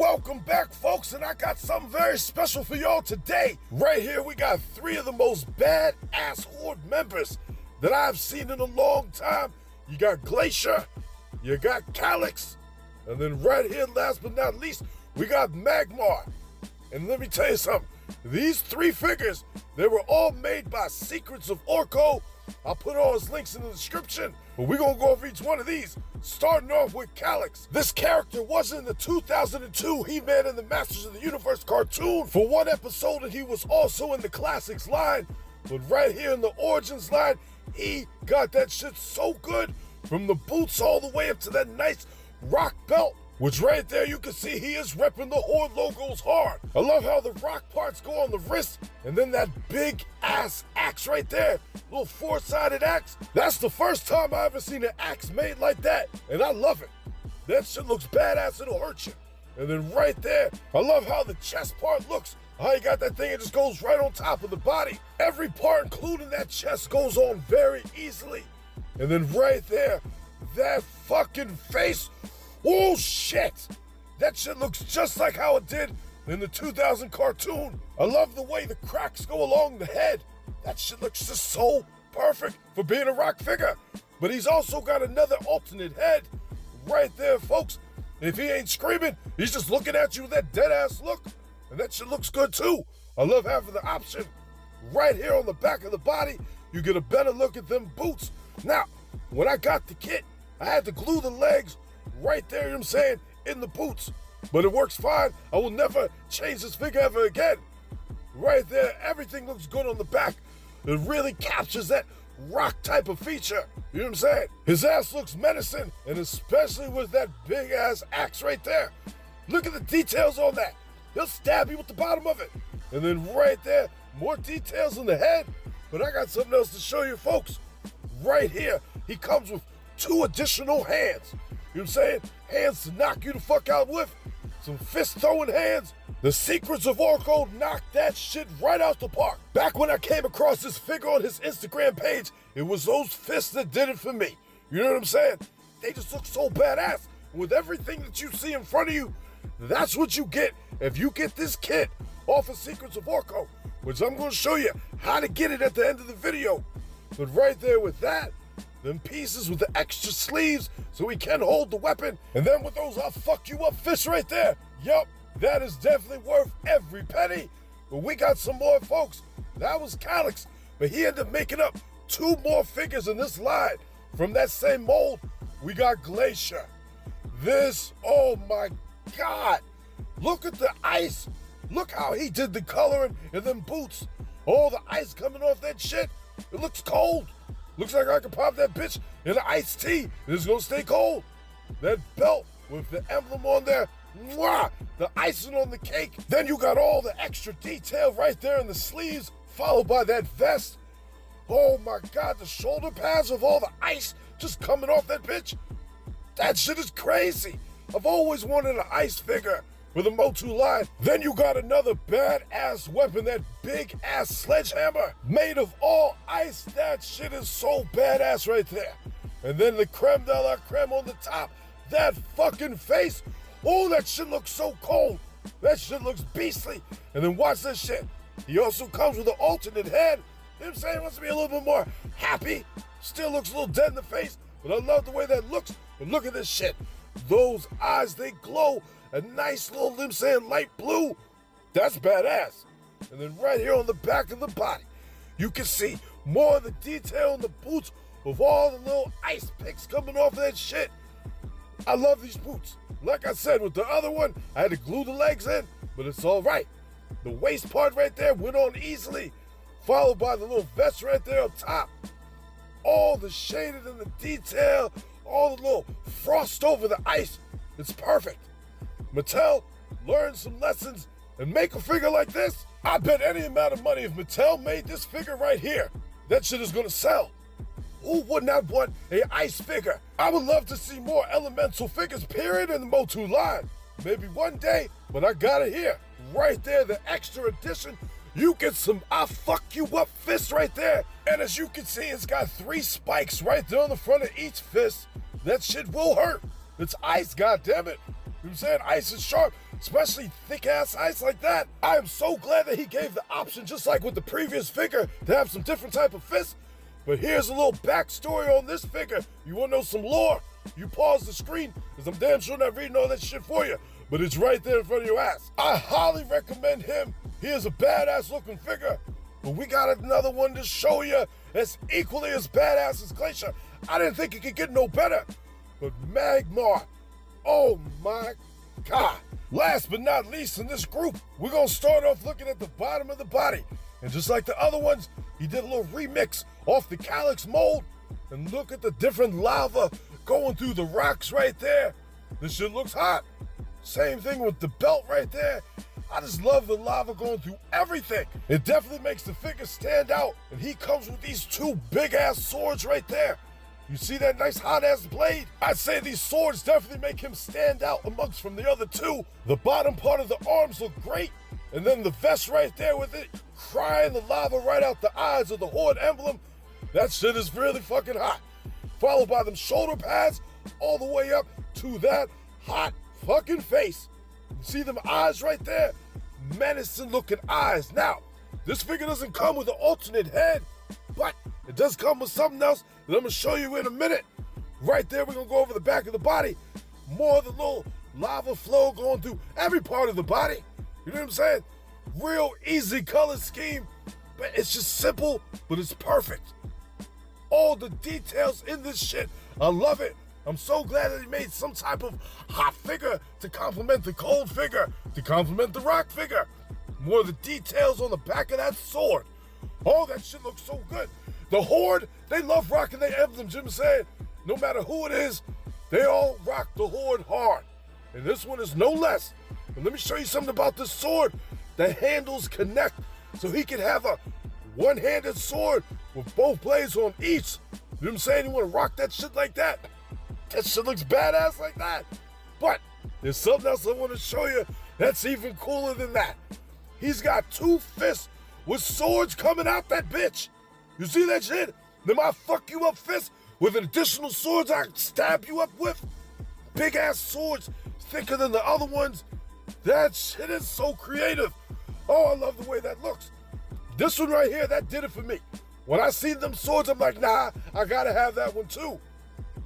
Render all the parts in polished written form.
Welcome back, folks, and I got something very special for y'all today. Right here, we got three of the most badass Horde members that I've seen in a long time. You got Glacier, you got Callix, and then right here, last but not least, we got Magmar. And let me tell you something, these three figures, they were all made by Secrets of Orko. I'll put all his links in the description, but we're gonna go over each one of these, starting off with Callix. This character was in the 2002 Heman and the Masters of the Universe cartoon for one episode, and he was also in the Classics line, but right here in the Origins line, he got that shit so good, from the boots all the way up to that nice rock belt, which right there you can see he is repping the Horde logos hard. I love how the rock parts go on the wrist, and then that big ass axe right there, little four-sided axe. That's the first time I ever seen an axe made like that, and I love it. That shit looks badass, it'll hurt you. And then right there, I love how the chest part looks. How you got that thing, it just goes right on top of the body. Every part, including that chest, goes on very easily. And then right there, that fucking face. Oh shit! That shit looks just like how it did in the 2000 cartoon. I love the way the cracks go along the head. That shit looks just so perfect for being a rock figure. But he's also got another alternate head right there, folks. If he ain't screaming, he's just looking at you with that dead ass look. And that shit looks good too. I love having the option right here on the back of the body. You get a better look at them boots. Now, when I got the kit, I had to glue the legs right there, you know what I'm saying, in the boots. But it works fine. I will never change this figure ever again. Right there, everything looks good on the back. It really captures that rock type of feature. You know what I'm saying? His ass looks menacing, and especially with that big ass axe right there. Look at the details on that. He'll stab you with the bottom of it. And then right there, more details in the head. But I got something else to show you, folks. Right here, he comes with 2 additional hands. You know what I'm saying? Hands to knock you the fuck out with. Some fist throwing hands. The Secrets of Orko knocked that shit right out the park. Back when I came across this figure on his Instagram page, it was those fists that did it for me. You know what I'm saying? They just look so badass. With everything that you see in front of you, that's what you get if you get this kit off of Secrets of Orko, which I'm going to show you how to get it at the end of the video. But right there with that, them pieces with the extra sleeves so he can hold the weapon. And then with those I'll fuck you up fists right there. Yup, that is definitely worth every penny. But we got some more, folks. That was Callix, but he ended up making up 2 more figures in this line. From that same mold, we got Glacier. This, oh my God. Look at the ice. Look how he did the coloring in them boots. All the ice coming off that shit. It looks cold. Looks like I could pop that bitch in an iced tea and it's gonna stay cold. That belt with the emblem on there, mwah, the icing on the cake. Then you got all the extra detail right there in the sleeves, followed by that vest. Oh my God, the shoulder pads of all the ice just coming off that bitch. That shit is crazy. I've always wanted an ice figure with a Motu line. Then you got another badass weapon, that big ass sledgehammer made of all ice. That shit is so badass right there. And then the creme de la creme on the top, that fucking face. Oh, that shit looks so cold. That shit looks beastly. And then watch this shit. He also comes with an alternate head. You know what I'm saying? Wants to be a little bit more happy. Still looks a little dead in the face, but I love the way that looks. But look at this shit. Those eyes, they glow. A nice little, you know what I'm saying, light blue. That's badass. And then right here on the back of the body, you can see more of the detail in the boots of all the little ice picks coming off of that shit. I love these boots. Like I said, with the other one, I had to glue the legs in, but it's all right. The waist part right there went on easily, followed by the little vest right there up top. All the shaded and the detail, all the little frost over the ice. It's perfect. Mattel, learn some lessons and make a figure like this. I bet any amount of money if Mattel made this figure right here, that shit is gonna sell. Who would not want a ice figure? I would love to see more elemental figures, period, in the Motu line. Maybe one day, but I got it here. Right there, the extra edition. You get some I fuck you up fist right there. And as you can see, it's got 3 spikes right there on the front of each fist. That shit will hurt. It's ice, goddammit. You know what I'm saying? Ice is sharp. especially thick-ass ice like that. I am so glad that he gave the option, just like with the previous figure, to have some different type of fists. But here's a little backstory on this figure. You wanna know some lore? You pause the screen, because I'm damn sure not reading all that shit for you, but it's right there in front of your ass. I highly recommend him. He is a badass looking figure. But we got another one to show you that's equally as badass as Glacier. I didn't think it could get no better. But Magmar, oh my God. Last but not least in this group, we're gonna start off looking at the bottom of the body. And just like the other ones, he did a little remix off the Callix mold. And look at the different lava going through the rocks right there. This shit looks hot. Same thing with the belt right there. I just love the lava going through everything. It definitely makes the figure stand out. And he comes with these two big ass swords right there. You see that nice hot ass blade? I'd say these swords definitely make him stand out amongst from the other two. The bottom part of the arms look great. And then the vest right there with it, crying the lava right out the eyes of the Horde emblem. That shit is really fucking hot. Followed by them shoulder pads all the way up to that hot fucking face. You see them eyes right there? Menacing looking eyes. Now, this figure doesn't come with an alternate head, but it does come with something else that I'm gonna show you in a minute. Right there, we're gonna go over the back of the body. More of the little lava flow going through every part of the body. You know what I'm saying? Real easy color scheme, but it's just simple, but it's perfect. All the details in this shit, I love it. I'm so glad that he made some type of hot figure to complement the cold figure, to complement the rock figure. More of the details on the back of that sword. Oh, that shit looks so good. The Horde, they love rocking their emblems, Jim said. No matter who it is, they all rock the Horde hard. And this one is no less. And let me show you something about this sword. The handles connect, so he can have a one-handed sword with both blades on each. You know what I'm saying? You want to rock that shit like that? That shit looks badass like that. But there's something else I want to show you that's even cooler than that. He's got two fists with swords coming out that bitch. You see that shit? Them I fuck you up fists with additional swords I stab you up with. Big ass swords, thicker than the other ones. That shit is so creative. Oh, I love the way that looks. This one right here, that did it for me. When I see them swords, I'm like, nah, I gotta have that one too.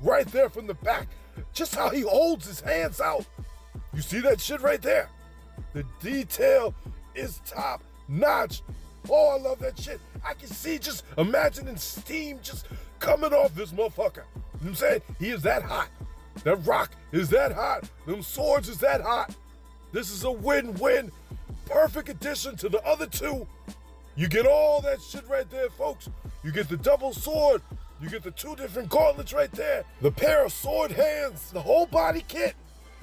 Right there from the back. Just how he holds his hands out. You see that shit right there? The detail is top notch. Oh, I love that shit. I can see, just imagining steam just coming off this motherfucker. You know what I'm saying? He is that hot. That rock is that hot. Them swords is that hot. This is a win-win. Perfect addition to the other two. You get all that shit right there, folks. You get the double sword. You get the two different gauntlets right there. The pair of sword hands. The whole body kit.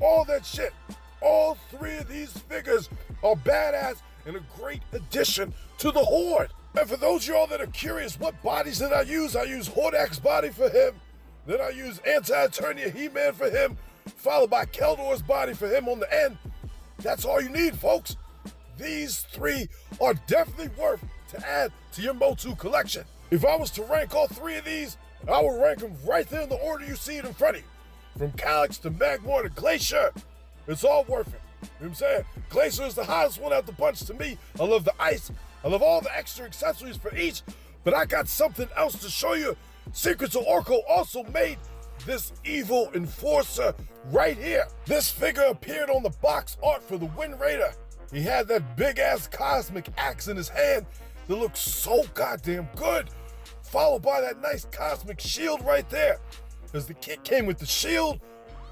All that shit. All three of these figures are badass and a great addition to the Horde. And for those of y'all that are curious, what bodies did I use Horde X body for him. Then I use Anti-Eternia Heman for him, followed by Keldor's body for him on the end. That's all you need, folks. These three are definitely worth to add to your Motu collection. If I was to rank all three of these, I would rank them right there in the order you see it in front of you. From Callix to Magmoor to Glacier, it's all worth it. You know what I'm saying? Glacier is the hottest one out the bunch to me. I love the ice. I love all the extra accessories for each, but I got something else to show you. Secrets of Orko also made this evil enforcer right here. This figure appeared on the box art for the Wind Raider. He had that big ass cosmic axe in his hand that looks so goddamn good, followed by that nice cosmic shield right there. Because the kit came with the shield,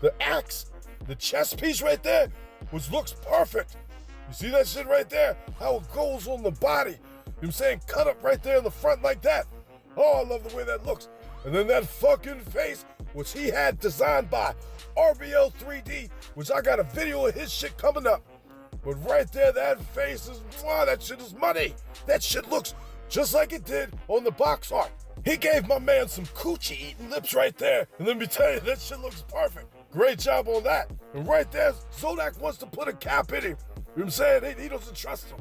the axe, the chest piece right there, which looks perfect. You see that shit right there? How it goes on the body. You know what I'm saying? Cut up right there in the front like that. Oh, I love the way that looks. And then that fucking face, which he had designed by RBL 3D, which I got a video of his shit coming up. But right there, that face is, wow, that shit is money. That shit looks just like it did on the box art. He gave my man some coochie eating lips right there. And let me tell you, that shit looks perfect. Great job on that. And right there, Zodak wants to put a cap in him. You know what I'm saying? He doesn't trust him.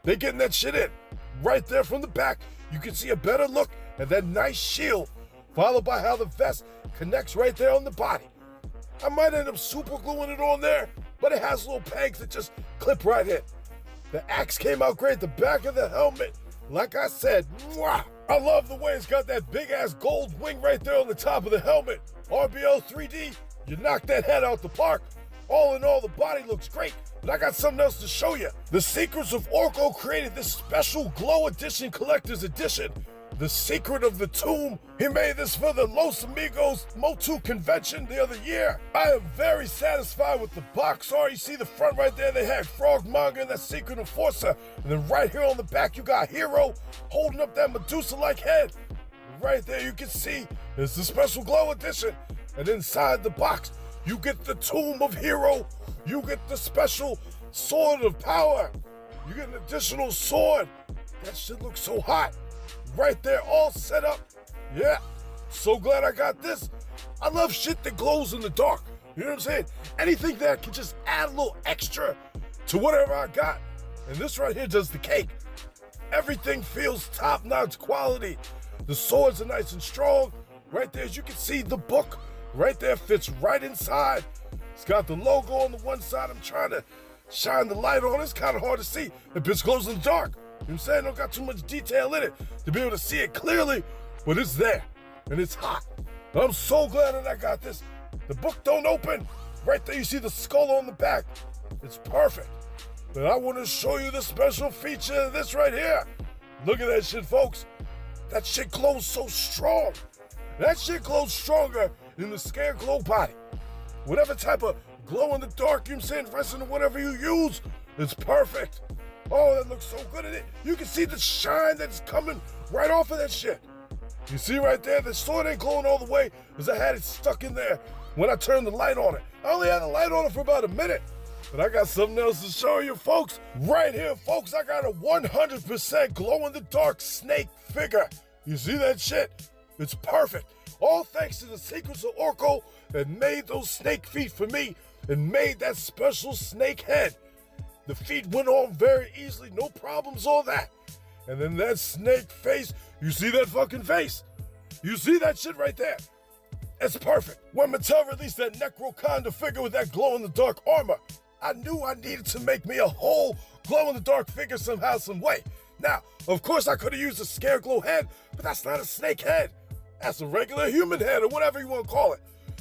They getting that shit in. Right there from the back, you can see a better look at that nice shield, followed by how the vest connects right there on the body. I might end up super gluing it on there, but it has little pegs that just clip right in. The axe came out great, the back of the helmet, like I said, mwah! I love the way it's got that big ass gold wing right there on the top of the helmet. RBL 3D, you knocked that head out the park. All in all, the body looks great, but I got something else to show you. The Secrets of Orko created this special Glow Edition Collector's Edition. The Secret of the Tomb. He made this for the Los Amigos Motu convention the other year. I am very satisfied with the box art. You see the front right there, they had Frogmonger and that Secret Enforcer. And then right here on the back, you got Hero holding up that Medusa-like head. Right there, you can see it's the special Glow Edition. And inside the box, you get the Tomb of Hero. You get the special Sword of Power. You get an additional sword. That shit looks so hot. Right there, all set up. Yeah, so glad I got this. I love shit that glows in the dark. You know what I'm saying? Anything that can just add a little extra to whatever I got. And this right here does the cake. Everything feels top-notch quality. The swords are nice and strong. Right there, as you can see, the book right there fits right inside. It's got the logo on the one side. I'm trying to shine the light on. It's kind of hard to see. The bitch glows in the dark. You know what I'm saying? Don't got too much detail in it to be able to see it clearly, but it's there, and it's hot. And I'm so glad that I got this. The book don't open. Right there, you see the skull on the back. It's perfect. But I want to show you the special feature of this right here. Look at that shit, folks. That shit glows so strong. That shit glows stronger than the Scarecrow body. Whatever type of glow in the dark, you know what I'm saying, resin or whatever you use, it's perfect. Oh, that looks so good in it. You can see the shine that's coming right off of that shit. You see right there, the sword ain't glowing all the way because I had it stuck in there when I turned the light on it. I only had the light on it for about a minute, but I got something else to show you, folks. Right here, folks, I got a 100% glow-in-the-dark snake figure. You see that shit? It's perfect. All thanks to the Secrets of Orko that made those snake feet for me and made that special snake head. The feet went on very easily, no problems, all that. And then that snake face, you see that fucking face? You see that shit right there? It's perfect. When Mattel released that Necroconda figure with that glow-in-the-dark armor, I knew I needed to make me a whole glow-in-the-dark figure somehow, some way. Now, of course I could have used a Scarecrow head, but that's not a snake head. That's a regular human head, or whatever you want to call it.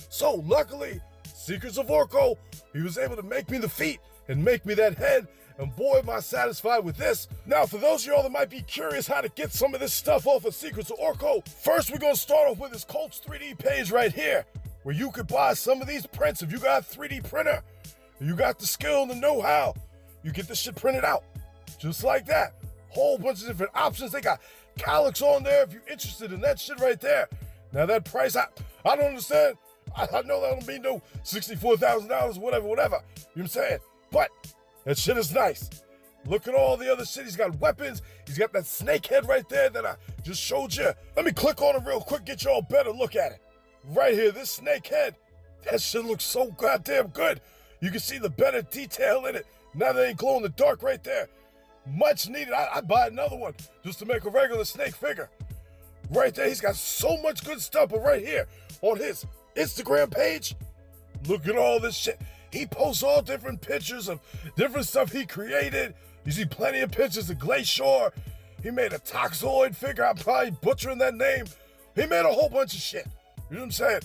So, luckily, Secrets of Orko, he was able to make me the feet and make me that head, and boy am I satisfied with this. Now for those of y'all that might be curious how to get some of this stuff off of Secrets of Orko, first we're gonna start off with this Colts 3D page right here, where you could buy some of these prints if you got a 3D printer, you got the skill and the know-how, you get this shit printed out, just like that. Whole bunch of different options. They got Callix on there if you're interested in that shit right there. Now that price, I don't understand. I know that don't mean no $64,000, whatever. You know what I'm saying? But that shit is nice. Look at all the other shit. He's got weapons. He's got that snake head right there that I just showed you. Let me click on it real quick, get y'all a better look at it. Right here, this snake head. That shit looks so goddamn good. You can see the better detail in it. Now they ain't glow in the dark right there. Much needed. I'd buy another one just to make a regular snake figure. Right there, he's got so much good stuff. But right here on his Instagram page, look at all this shit. He posts all different pictures of different stuff he created. You see plenty of pictures of Glacior. He made a Toxoid figure. I'm probably butchering that name. He made a whole bunch of shit. You know what I'm saying?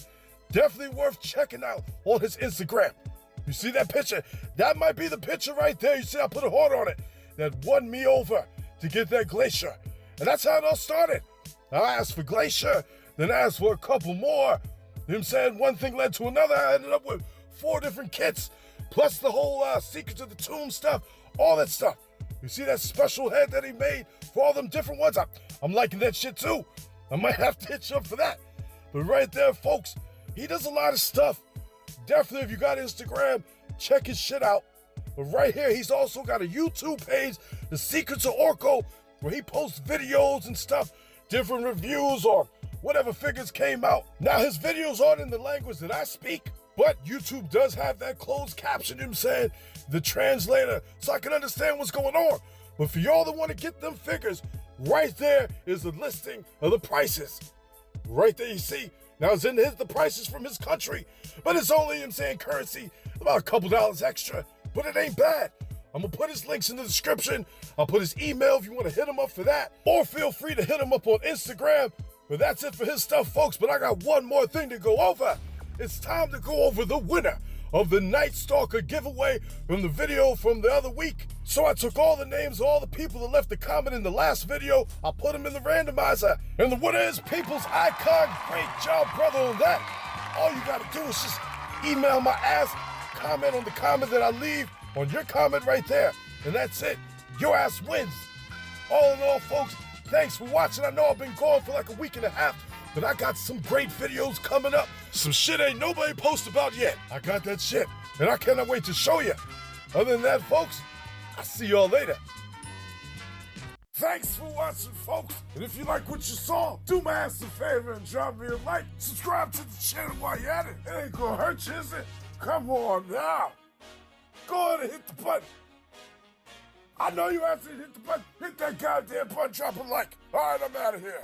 Definitely worth checking out on his Instagram. You see that picture? That might be the picture right there. You see I put a heart on it. That won me over to get that Glacier. And that's how it all started. I asked for Glacier, then I asked for a couple more. You know what I'm saying? One thing led to another. I ended up with 4 different kits, plus the whole Secrets of the Tomb stuff, all that stuff. You see that special head that he made for all them different ones? I'm liking that shit too. I might have to hit you up for that. But right there, folks, he does a lot of stuff. Definitely, if you got Instagram, check his shit out. But right here, he's also got a YouTube page, The Secrets of Orko, where he posts videos and stuff, different reviews or whatever figures came out. Now, his videos aren't in the language that I speak, but YouTube does have that closed caption, you know what I'm saying, the translator, so I can understand what's going on. But for y'all that want to get them figures, right there is the listing of the prices. Right there, you see, Now, it's in the prices from his country, but it's only in saying currency, about a couple dollars extra, but it ain't bad. I'm gonna put his links in the description. I'll put his email if you want to hit him up for that, or feel free to hit him up on Instagram. But that's it for his stuff, folks. But I got one more thing to go over. It's time to go over the winner of the Night Stalker giveaway from the video from the other week. So I took all the names of all the people that left a comment in the last video. I put them in the randomizer. And the winner is People's Icon. Great job, brother, on that. All you gotta do is just email my ass, comment on the comment that I leave on your comment right there. And that's it. Your ass wins. All in all, folks, thanks for watching. I know I've been gone for like a week and a half, but I got some great videos coming up. Some shit ain't nobody posted about yet. I got that shit, and I cannot wait to show you. Other than that, folks, I'll see y'all later. Thanks for watching, folks. And if you like what you saw, do my ass a favor and drop me a like. Subscribe to the channel while you're at it. It ain't gonna hurt you, is it? Come on now. Go ahead and hit the button. I know you have to hit the button. Hit that goddamn button, drop a like. All right, I'm out of here.